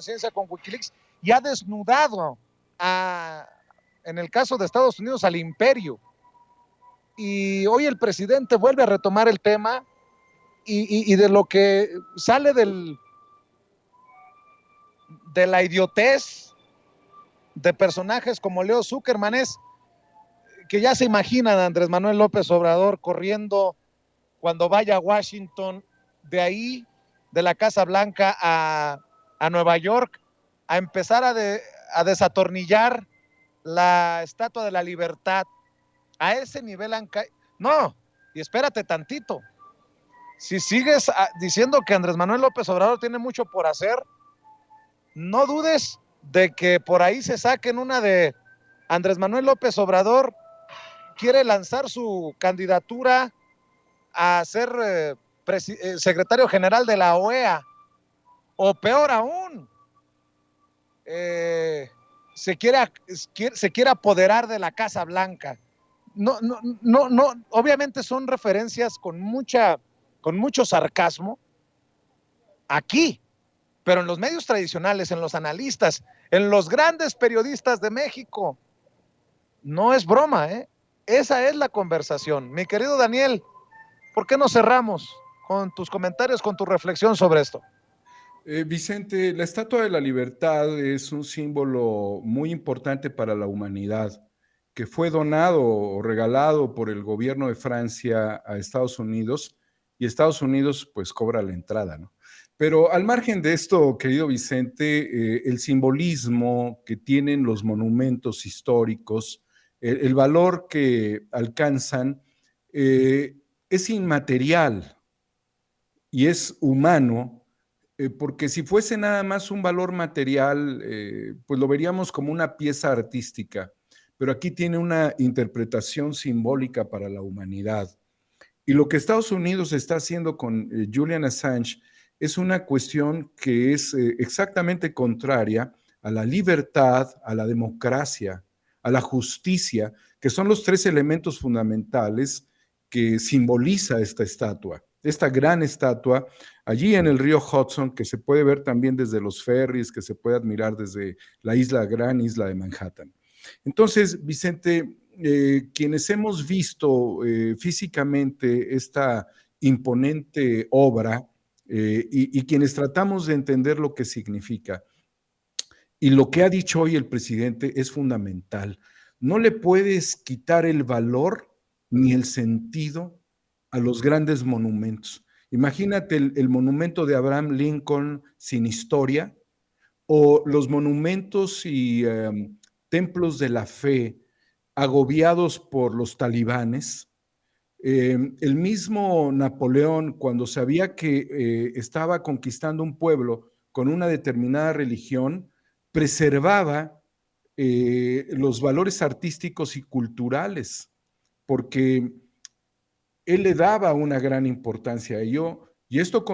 conciencia con Wikileaks y ha desnudado en el caso de Estados Unidos al imperio. Y hoy el presidente vuelve a retomar el tema y de lo que sale de la idiotez de personajes como Leo Zuckerman es que ya se imaginan a Andrés Manuel López Obrador corriendo cuando vaya a Washington, de ahí, de la Casa Blanca a Nueva York, a empezar a desatornillar la Estatua de la Libertad. A ese nivel han caído. No, y espérate tantito. Si sigues diciendo que Andrés Manuel López Obrador tiene mucho por hacer, no dudes de que por ahí se saquen una de Andrés Manuel López Obrador quiere lanzar su candidatura a ser secretario general de la OEA, o peor aún, se quiere apoderar de la Casa Blanca. No, obviamente son referencias con mucho sarcasmo aquí, pero en los medios tradicionales, en los analistas, en los grandes periodistas de México, no es broma, ¿eh? Esa es la conversación. Mi querido Daniel, ¿por qué no cerramos con tus comentarios, con tu reflexión sobre esto? Vicente, la Estatua de la Libertad es un símbolo muy importante para la humanidad, que fue donado o regalado por el gobierno de Francia a Estados Unidos, y Estados Unidos pues cobra la entrada, ¿no? Pero al margen de esto, querido Vicente, el simbolismo que tienen los monumentos históricos, el valor que alcanzan, es inmaterial y es humano, porque si fuese nada más un valor material, pues lo veríamos como una pieza artística, pero aquí tiene una interpretación simbólica para la humanidad. Y lo que Estados Unidos está haciendo con Julian Assange es una cuestión que es exactamente contraria a la libertad, a la democracia, a la justicia, que son los tres elementos fundamentales que simboliza esta estatua, esta gran estatua allí en el río Hudson, que se puede ver también desde los ferries, que se puede admirar desde la gran isla de Manhattan. Entonces, Vicente, quienes hemos visto físicamente esta imponente obra y quienes tratamos de entender lo que significa, y lo que ha dicho hoy el presidente es fundamental. No le puedes quitar el valor ni el sentido a los grandes monumentos. Imagínate el monumento de Abraham Lincoln sin historia, o los monumentos y templos de la fe agobiados por los talibanes. El mismo Napoleón, cuando sabía que estaba conquistando un pueblo con una determinada religión, preservaba los valores artísticos y culturales, porque él le daba una gran importancia a ello, y esto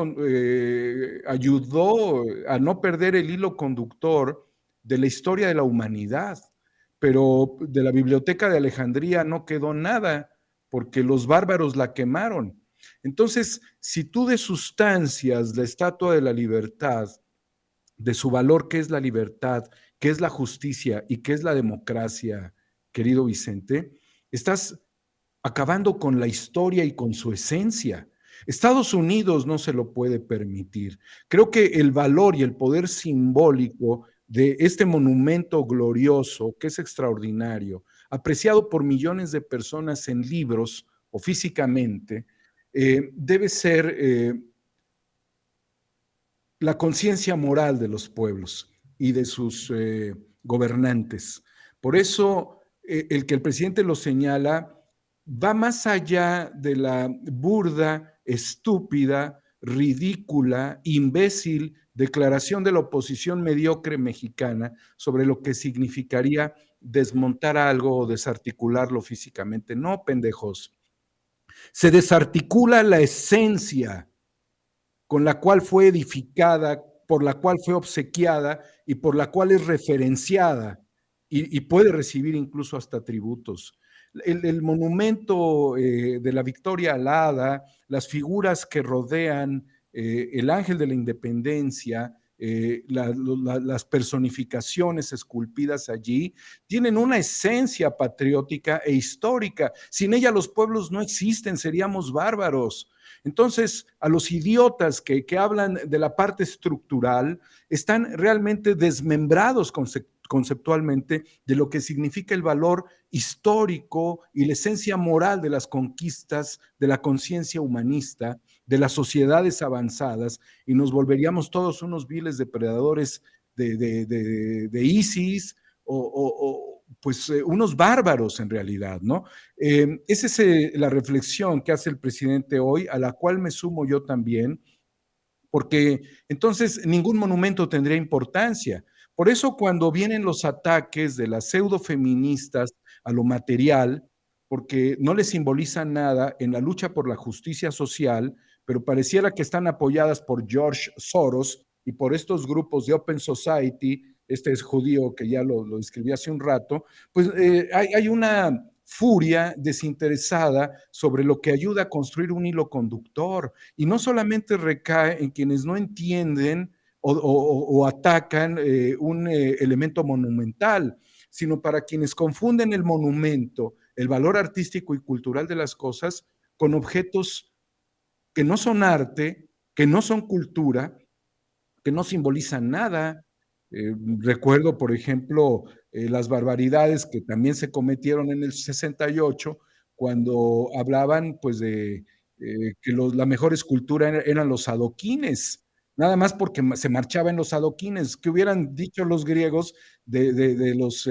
ayudó a no perder el hilo conductor de la historia de la humanidad. Pero de la Biblioteca de Alejandría no quedó nada, porque los bárbaros la quemaron. Entonces, si tú desustancias la Estatua de la Libertad, de su valor, que es la libertad, que es la justicia y que es la democracia, querido Vicente, estás acabando con la historia y con su esencia. Estados Unidos no se lo puede permitir. Creo que el valor y el poder simbólico de este monumento glorioso, que es extraordinario, apreciado por millones de personas en libros o físicamente, debe ser la conciencia moral de los pueblos y de sus gobernantes. Por eso, el que el presidente lo señala va más allá de la burda, estúpida, ridícula, imbécil declaración de la oposición mediocre mexicana sobre lo que significaría desmontar algo o desarticularlo físicamente. No, pendejos. Se desarticula la esencia con la cual fue edificada, por la cual fue obsequiada y por la cual es referenciada y puede recibir incluso hasta tributos. El monumento de la Victoria Alada, las figuras que rodean el ángel de la independencia, las personificaciones esculpidas allí, tienen una esencia patriótica e histórica. Sin ella los pueblos no existen, seríamos bárbaros. Entonces, a los idiotas que hablan de la parte estructural, están realmente desmembrados conceptualmente de lo que significa el valor histórico y la esencia moral de las conquistas, de la conciencia humanista, de las sociedades avanzadas, y nos volveríamos todos unos viles depredadores de ISIS pues unos bárbaros en realidad, ¿no? Esa es la reflexión que hace el presidente hoy, a la cual me sumo yo también, porque entonces ningún monumento tendría importancia. Por eso cuando vienen los ataques de las pseudofeministas a lo material, porque no les simbolizan nada en la lucha por la justicia social, pero pareciera que están apoyadas por George Soros y por estos grupos de Open Society, este es judío que ya lo describí hace un rato, pues hay una furia desinteresada sobre lo que ayuda a construir un hilo conductor, y no solamente recae en quienes no entienden o atacan un elemento monumental, sino para quienes confunden el monumento, el valor artístico y cultural de las cosas, con objetos que no son arte, que no son cultura, que no simbolizan nada. Recuerdo, por ejemplo, las barbaridades que también se cometieron en el 68, cuando hablaban pues de que la mejor escultura eran los adoquines, nada más porque se marchaba en los adoquines. ¿Qué hubieran dicho los griegos de los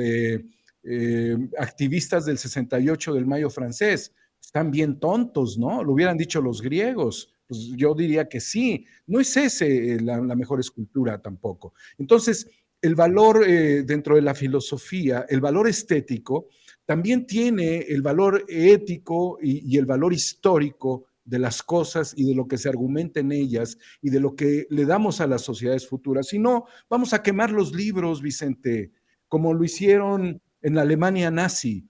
activistas del 68 del Mayo francés? Están bien tontos, ¿no? Lo hubieran dicho los griegos. Pues yo diría que sí, no es ese la mejor escultura tampoco. Entonces, el valor dentro de la filosofía, el valor estético, también tiene el valor ético y el valor histórico de las cosas y de lo que se argumenta en ellas y de lo que le damos a las sociedades futuras. Si no, vamos a quemar los libros, Vicente, como lo hicieron en la Alemania nazi.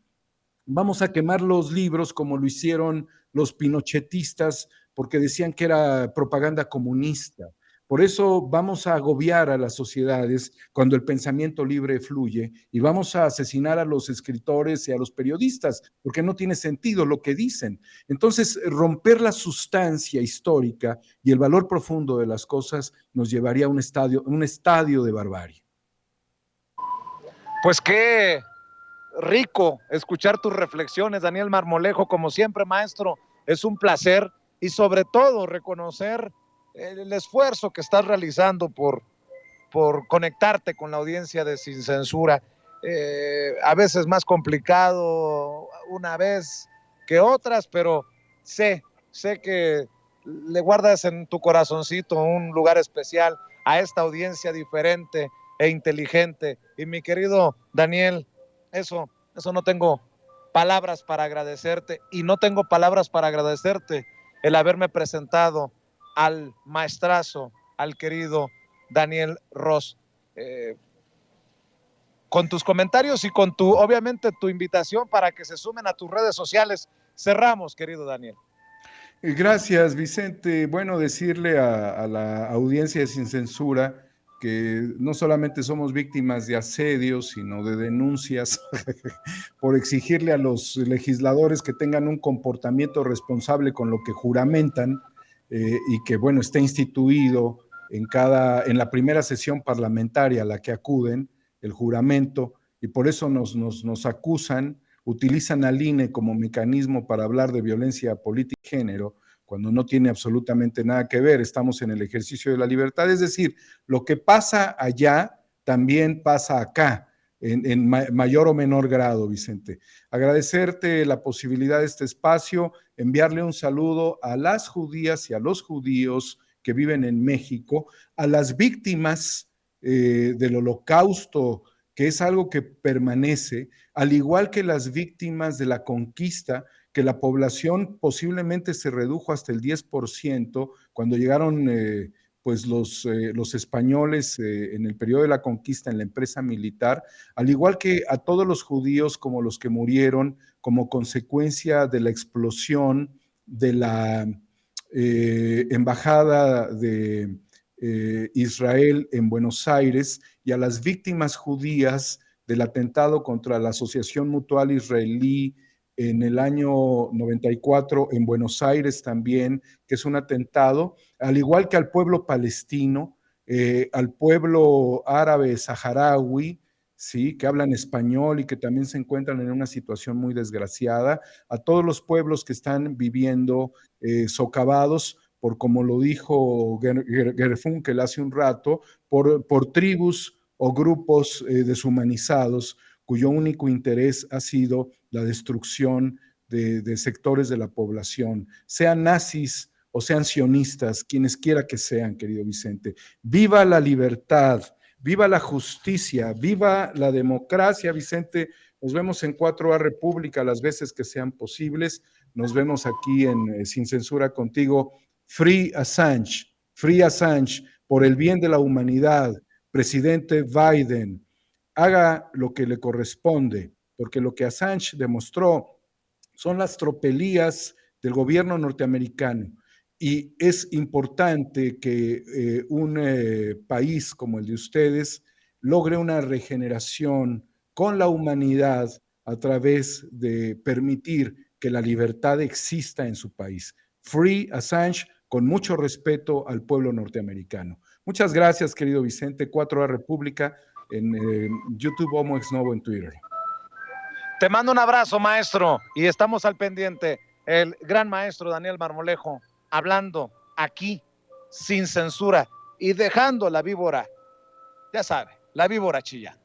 Vamos a quemar los libros como lo hicieron los pinochetistas porque decían que era propaganda comunista. Por eso vamos a agobiar a las sociedades cuando el pensamiento libre fluye y vamos a asesinar a los escritores y a los periodistas porque no tiene sentido lo que dicen. Entonces, romper la sustancia histórica y el valor profundo de las cosas nos llevaría a un estadio de barbarie. Pues qué rico escuchar tus reflexiones, Daniel Marmolejo, como siempre, maestro, es un placer y sobre todo reconocer el esfuerzo que estás realizando por conectarte con la audiencia de Sin Censura. A veces más complicado una vez que otras, pero sé que le guardas en tu corazoncito un lugar especial a esta audiencia diferente e inteligente. Y mi querido Daniel, eso no tengo palabras para agradecerte y no tengo palabras para agradecerte el haberme presentado al maestrazo, al querido Daniel Ross. Con tus comentarios y con obviamente, tu invitación para que se sumen a tus redes sociales. Cerramos, querido Daniel. Gracias, Vicente. Bueno, decirle a la audiencia de Sin Censura que no solamente somos víctimas de asedios, sino de denuncias por exigirle a los legisladores que tengan un comportamiento responsable con lo que juramentan y que, bueno, esté instituido en la primera sesión parlamentaria a la que acuden, el juramento, y por eso nos acusan, utilizan al INE como mecanismo para hablar de violencia política y género, cuando no tiene absolutamente nada que ver. Estamos en el ejercicio de la libertad, es decir, lo que pasa allá también pasa acá, en mayor o menor grado, Vicente. Agradecerte la posibilidad de este espacio, enviarle un saludo a las judías y a los judíos que viven en México, a las víctimas del holocausto, que es algo que permanece, al igual que las víctimas de la conquista, que la población posiblemente se redujo hasta el 10% cuando llegaron pues los españoles en el periodo de la conquista en la empresa militar, al igual que a todos los judíos como los que murieron como consecuencia de la explosión de la embajada Israel en Buenos Aires y a las víctimas judías del atentado contra la Asociación Mutual Israelí en el año 94 en Buenos Aires también, que es un atentado, al igual que al pueblo palestino, al pueblo árabe saharaui, ¿sí? Que hablan español y que también se encuentran en una situación muy desgraciada, a todos los pueblos que están viviendo socavados por, como lo dijo Garfunkel hace un rato, por tribus o grupos deshumanizados cuyo único interés ha sido la destrucción de sectores de la población, sean nazis o sean sionistas, quienes quiera que sean, querido Vicente. Viva la libertad, viva la justicia, viva la democracia, Vicente. Nos vemos en 4A República las veces que sean posibles. Nos vemos aquí en Sin Censura contigo. Free Assange, por el bien de la humanidad. Presidente Biden, haga lo que le corresponde, porque lo que Assange demostró son las tropelías del gobierno norteamericano. Y es importante que un país como el de ustedes logre una regeneración con la humanidad a través de permitir que la libertad exista en su país. Free Assange, con mucho respeto al pueblo norteamericano. Muchas gracias, querido Vicente. 4A República en YouTube, Homo Ex Novo en Twitter. Te mando un abrazo, maestro, y estamos al pendiente. El gran maestro Daniel Marmolejo, hablando aquí, sin censura, y dejando la víbora, ya sabe, la víbora chillando.